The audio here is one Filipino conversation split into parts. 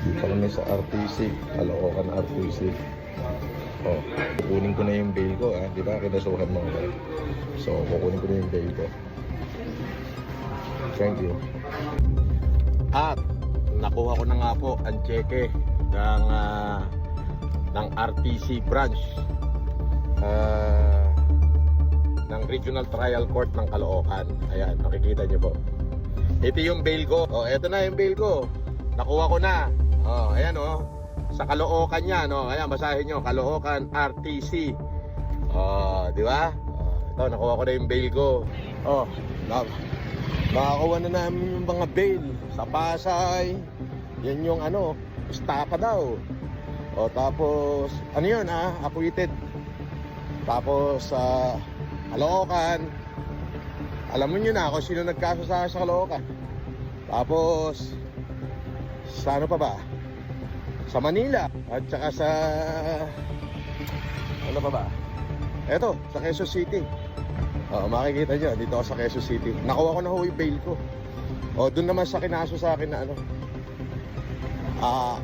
Dito kami sa RTC, Caloocan RTC. Oh, kukunin ko na yung bail ko, di ba? Kinasuhan mo ako. So, kukunin ko na yung bail ko. Thank you. At nakuha ko na nga po ang cheque ng RTC branch ng Regional Trial Court ng Caloocan. Ayan, makikita nyo po. Ito yung bail ko. Oh, ito na yung bail ko. Nakuha ko na. Oh, ayan oh. Sa Caloocan yan, oh. Ayan, basahin nyo, Caloocan RTC. Oh, di ba? Oh, ito, nakuha ko na yung bail ko. Oh, makakuha na namin yung mga bail sa Pasay. Yan yung ano, estapa daw. O tapos, ano yun acquitted. Tapos sa Caloocan, alam mo nyo na kung sino nagkaso sa Caloocan. Tapos sa ano pa ba, sa Manila. At saka sa ano pa ba, eto, sa Quezon City. Makikita nyo, dito ako sa Quezon City. Nakuha ko na ho yung bail ko. Doon naman sa kinaso sa akin na ano,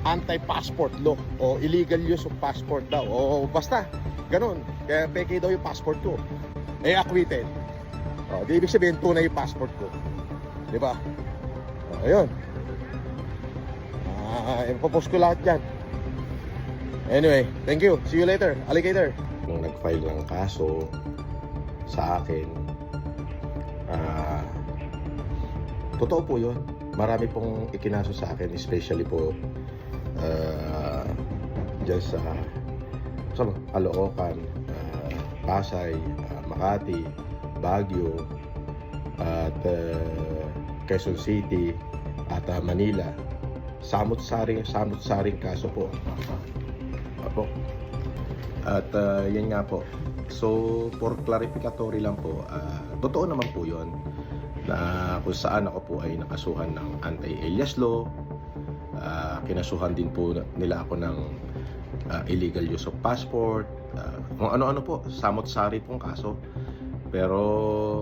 anti-passport law o illegal use of passport daw. O basta, ganun. Kaya peke daw yung passport ko. Acquitted. Di ibig sabihin tunay yung passport ko. Di ba? Ayun. Ipapost ko lahat yan. Anyway, thank you. See you later, alligator. Nung nag-file ng kaso sa akin, totoo po yun. Marami pong ikinaso sa akin, especially po dyan sa Caloocan, Pasay, Makati, Baguio, at Quezon City, at Manila. Samot-saring kaso po. Apo. At yan nga po. So, for clarificatory lang po, totoo naman po yun na kung saan ako po ay nakasuhan ng anti-alias law. Kinasuhan din po nila ako ng illegal use of passport, kung ano-ano po, samot-sari pong kaso. Pero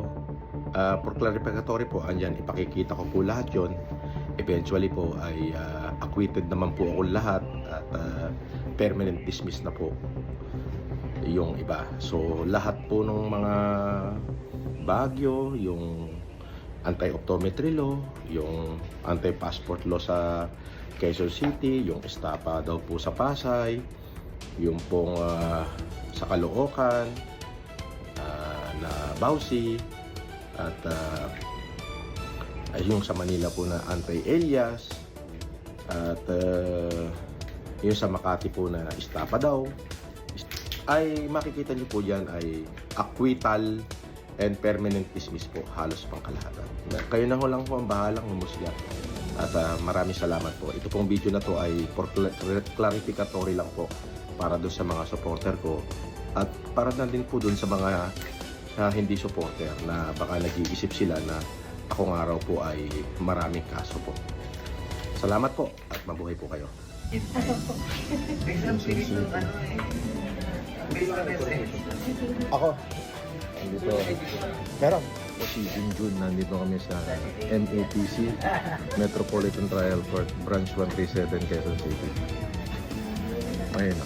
for clarificatory po, andyan, ipakikita ko po lahat yon. Eventually po ay acquitted naman po ako lahat at permanent dismiss na po yung iba. So lahat po ng mga Baguio, yung anti-optometry law, yung anti-passport law sa Quezon City, yung estapa daw po sa Pasay, yung pong sa Caloocan na Bausi, at yung sa Manila po na anti-alias, at yung sa Makati po na estapa daw, ay makikita niyo po dyan ay acquittal and permanent dismiss po, halos pang kalahatan. Kayo na ho lang po ang bahalang humusga. At maraming salamat po. Ito pong video na to ay for clarificatory lang po para doon sa mga supporter ko at para na din po doon sa mga hindi supporter na baka nag-iisip sila na ako nga raw po ay maraming kaso po. Salamat po at mabuhay po kayo. Ako dito, meron po si Junjun. Nandito kami sa MATC, Metropolitan Trial Court, Branch 137, Quezon City. Ayun.